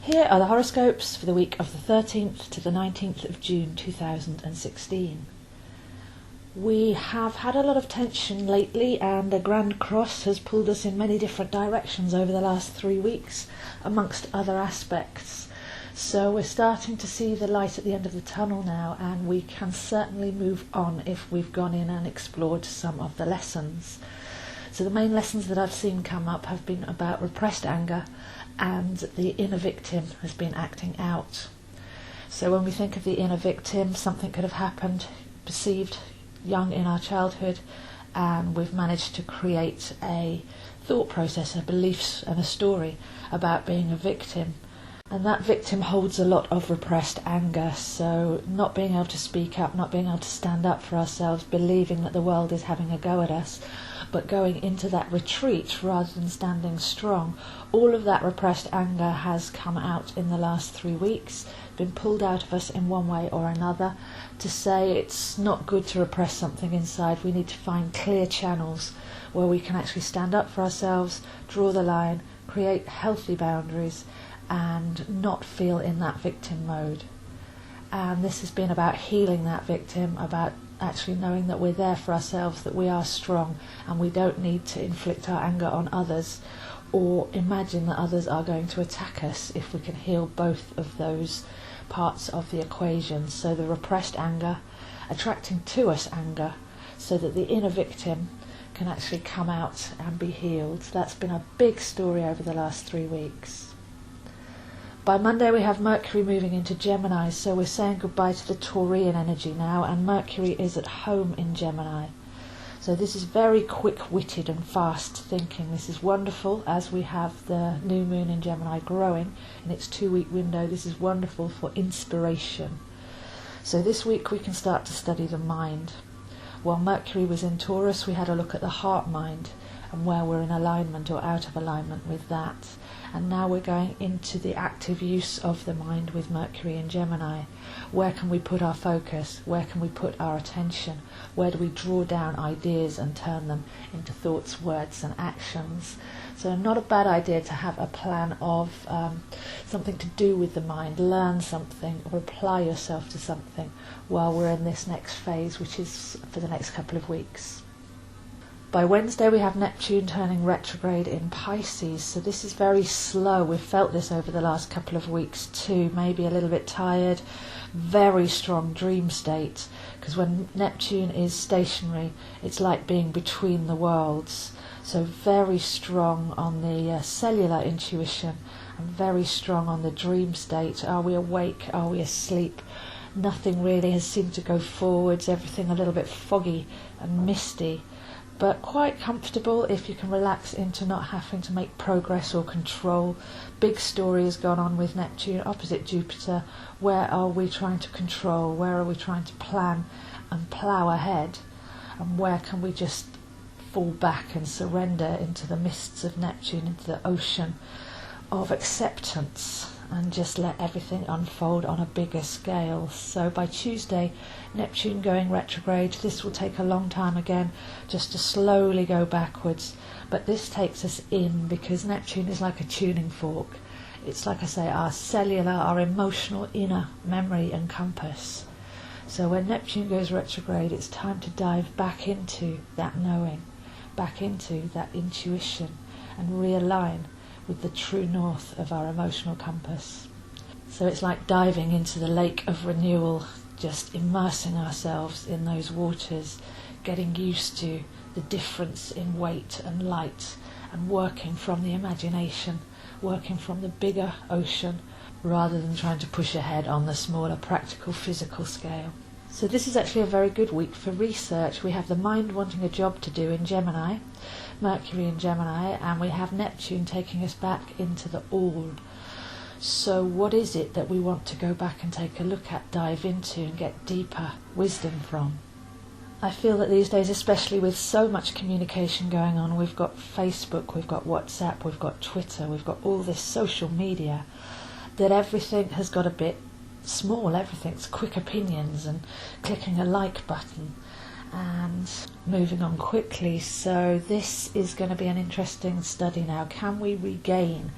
Here are the horoscopes for the week of the 13th to the 19th of June 2016. We have had a lot of tension lately, and the Grand Cross has pulled us in many different directions over the last 3 weeks, amongst other aspects. So we're starting to see the light at the end of the tunnel now, and we can certainly move on if we've gone in and explored some of the lessons. So the main lessons that I've seen come up have been about repressed anger, and the inner victim has been acting out. So when we think of the inner victim, something could have happened, perceived young in our childhood, and we've managed to create a thought process, a beliefs and a story about being a victim. And that victim holds a lot of repressed anger, so not being able to speak up, not being able to stand up for ourselves, believing that the world is having a go at us, but going into that retreat rather than standing strong. All of that repressed anger has come out in the last 3 weeks, been pulled out of us in one way or another, to say it's not good to repress something inside. We need to find clear channels where we can actually stand up for ourselves, draw the line, create healthy boundaries, and not feel in that victim mode. And this has been about healing that victim, about actually knowing that we're there for ourselves, that we are strong, and we don't need to inflict our anger on others or imagine that others are going to attack us if we can heal both of those parts of the equation. So the repressed anger, attracting to us anger, so that the inner victim can actually come out and be healed. That's been a big story over the last 3 weeks. By Monday we have Mercury moving into Gemini, so we're saying goodbye to the Taurian energy now, and Mercury is at home in Gemini. So this is very quick-witted and fast thinking. This is wonderful as we have the new moon in Gemini growing in its 2-week window. This is wonderful for inspiration. So this week we can start to study the mind. While Mercury was in Taurus, we had a look at the heart-mind and where we're in alignment or out of alignment with that. And now we're going into the active use of the mind with Mercury in Gemini. Where can we put our focus? Where can we put our attention? Where do we draw down ideas and turn them into thoughts, words and actions? So not a bad idea to have a plan of something to do with the mind, learn something or apply yourself to something while we're in this next phase, which is for the next couple of weeks. By Wednesday we have Neptune turning retrograde in Pisces, so this is very slow. We've felt this over the last couple of weeks too, maybe a little bit tired, very strong dream state, because when Neptune is stationary it's like being between the worlds. So very strong on the cellular intuition and very strong on the dream state. Are we awake? Are we asleep? Nothing really has seemed to go forwards, everything a little bit foggy and misty, but quite comfortable if you can relax into not having to make progress or control. Big story has gone on with Neptune opposite Jupiter. Where are we trying to control? Where are we trying to plan and plough ahead? And where can we just fall back and surrender into the mists of Neptune, into the ocean of acceptance, and just let everything unfold on a bigger scale? So by Tuesday, Neptune going retrograde, this will take a long time again just to slowly go backwards, but this takes us in because Neptune is like a tuning fork. It's like I say, our cellular, our emotional inner memory and compass. So when Neptune goes retrograde, it's time to dive back into that knowing, back into that intuition, and realign with the true north of our emotional compass. So it's like diving into the lake of renewal, just immersing ourselves in those waters, getting used to the difference in weight and light, and working from the imagination, working from the bigger ocean, rather than trying to push ahead on the smaller practical physical scale. So this is actually a very good week for research. We have the mind wanting a job to do in Gemini, Mercury in Gemini, and we have Neptune taking us back into the all. So what is it that we want to go back and take a look at, dive into and get deeper wisdom from? I feel that these days, especially with so much communication going on, we've got Facebook, we've got WhatsApp, we've got Twitter, we've got all this social media, that everything has got a bit small. Everything's quick opinions and clicking a like button and moving on quickly. So this is going to be an interesting study now. Can we regain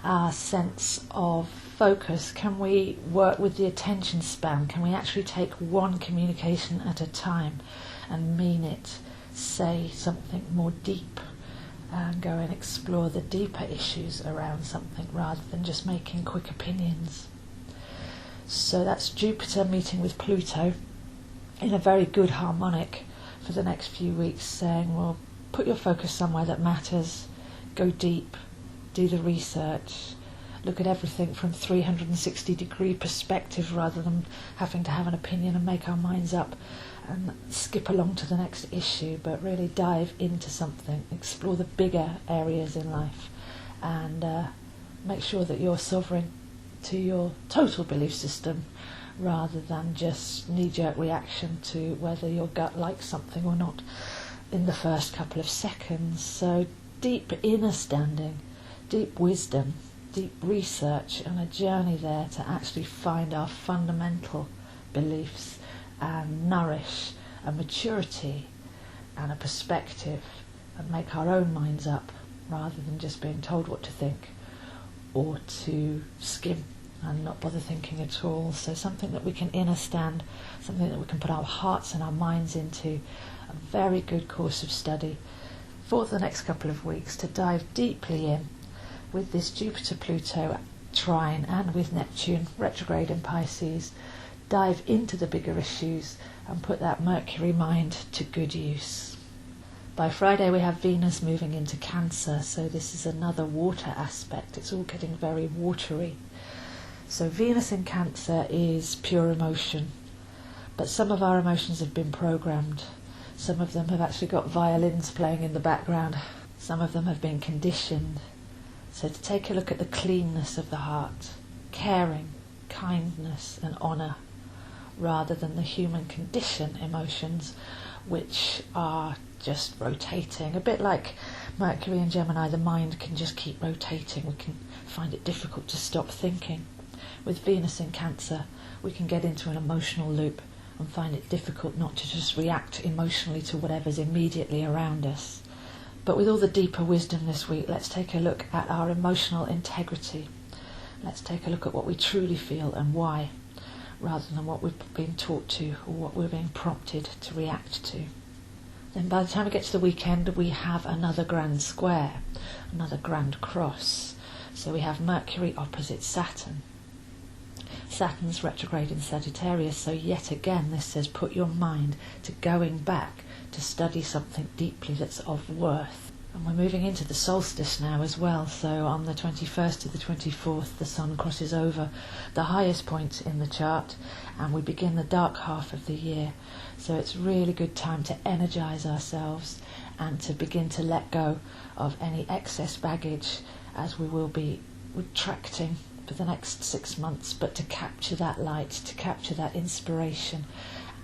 our sense of focus? Can we work with the attention span? Can we actually take one communication at a time and mean it, say something more deep, and go and explore the deeper issues around something rather than just making quick opinions? So that's Jupiter meeting with Pluto in a very good harmonic for the next few weeks, saying, well, put your focus somewhere that matters, go deep, do the research, look at everything from 360-degree perspective rather than having to have an opinion and make our minds up and skip along to the next issue, but really dive into something, explore the bigger areas in life, and make sure that you're sovereign to your total belief system rather than just knee-jerk reaction to whether your gut likes something or not in the first couple of seconds. So deep inner standing, deep wisdom, deep research, and a journey there to actually find our fundamental beliefs and nourish a maturity and a perspective and make our own minds up rather than just being told what to think or to skim and not bother thinking at all. So something that we can understand, something that we can put our hearts and our minds into, a very good course of study for the next couple of weeks to dive deeply in with this Jupiter-Pluto trine and with Neptune retrograde in Pisces, dive into the bigger issues and put that Mercury mind to good use. By Friday we have Venus moving into Cancer, so this is another water aspect. It's all getting very watery. So Venus in Cancer is pure emotion, but some of our emotions have been programmed. Some of them have actually got violins playing in the background. Some of them have been conditioned. So to take a look at the cleanness of the heart, caring, kindness and honour, rather than the human condition emotions, which are just rotating. A bit like Mercury and Gemini, the mind can just keep rotating. We can find it difficult to stop thinking. With Venus in Cancer, we can get into an emotional loop and find it difficult not to just react emotionally to whatever's immediately around us. But with all the deeper wisdom this week, let's take a look at our emotional integrity. Let's take a look at what we truly feel and why, rather than what we've been taught to or what we're being prompted to react to. Then by the time we get to the weekend, we have another grand square, another grand cross. So we have Mercury opposite Saturn. Saturn's retrograde in Sagittarius, so yet again this says put your mind to going back to study something deeply that's of worth. And we're moving into the solstice now as well, so on the 21st to the 24th the sun crosses over the highest point in the chart and we begin the dark half of the year. So it's really good time to energise ourselves and to begin to let go of any excess baggage, as we will be retracting for the next 6 months, but to capture that light, to capture that inspiration,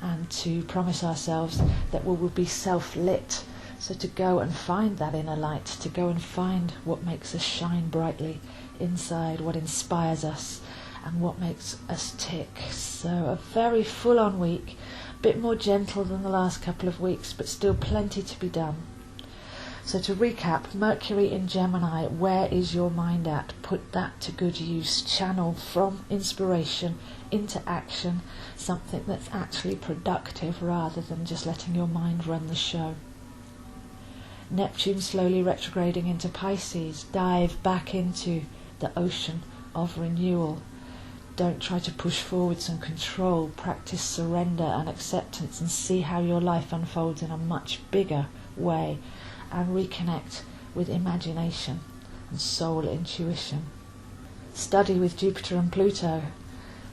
and to promise ourselves that we will be self-lit. So to go and find that inner light, to go and find what makes us shine brightly inside, what inspires us and what makes us tick. So a very full-on week, a bit more gentle than the last couple of weeks, but still plenty to be done. So to recap, Mercury in Gemini, where is your mind at? Put that to good use. Channel from inspiration into action, something that's actually productive rather than just letting your mind run the show. Neptune slowly retrograding into Pisces. Dive back into the ocean of renewal. Don't try to push forwards and control. Practice surrender and acceptance and see how your life unfolds in a much bigger way. And reconnect with imagination and soul intuition. Study with Jupiter and Pluto.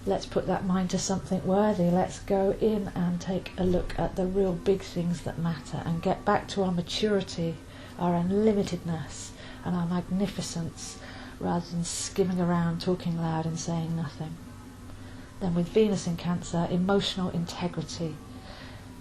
Let's put that mind to something worthy. Let's go in and take a look at the real big things that matter and get back to our maturity, our unlimitedness and our magnificence, rather than skimming around, talking loud and saying nothing. Then with Venus in Cancer, emotional integrity.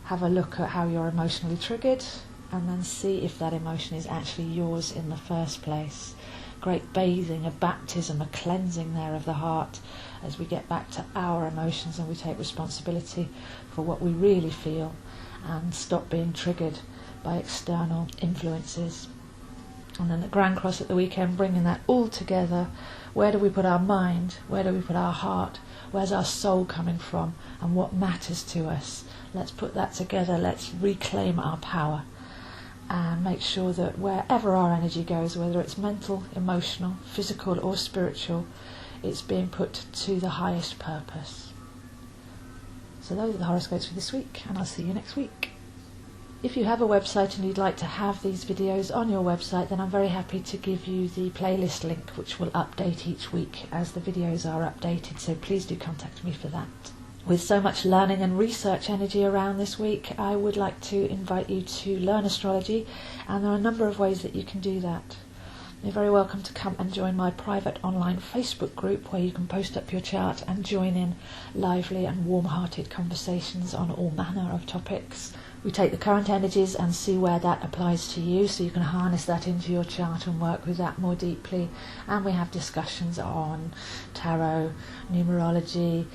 Have a look at how you're emotionally triggered, and then see if that emotion is actually yours in the first place. Great bathing, a baptism, a cleansing there of the heart as we get back to our emotions and we take responsibility for what we really feel and stop being triggered by external influences. And then the Grand Cross at the weekend, bringing that all together. Where do we put our mind? Where do we put our heart? Where's our soul coming from? And what matters to us? Let's put that together. Let's reclaim our power and make sure that wherever our energy goes, whether it's mental, emotional, physical or spiritual, it's being put to the highest purpose. So those are the horoscopes for this week, and I'll see you next week. If you have a website and you'd like to have these videos on your website, then I'm very happy to give you the playlist link, which will update each week as the videos are updated, so please do contact me for that. With so much learning and research energy around this week, I would like to invite you to learn astrology, and there are a number of ways that you can do that. You're very welcome to come and join my private online Facebook group where you can post up your chart and join in lively and warm-hearted conversations on all manner of topics. We take the current energies and see where that applies to you, so you can harness that into your chart and work with that more deeply. And we have discussions on tarot, numerology,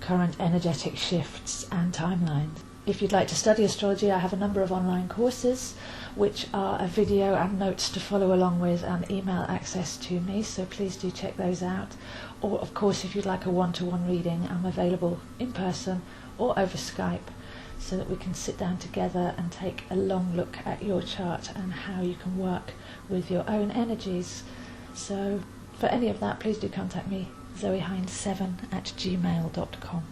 current energetic shifts and timelines. If you'd like to study astrology, I have a number of online courses which are a video and notes to follow along with and email access to me, so please do check those out. Or of course, if you'd like a one-to-one reading, I'm available in person or over Skype, so that we can sit down together and take a long look at your chart and how you can work with your own energies. So for any of that, please do contact me, zoehines7@gmail.com.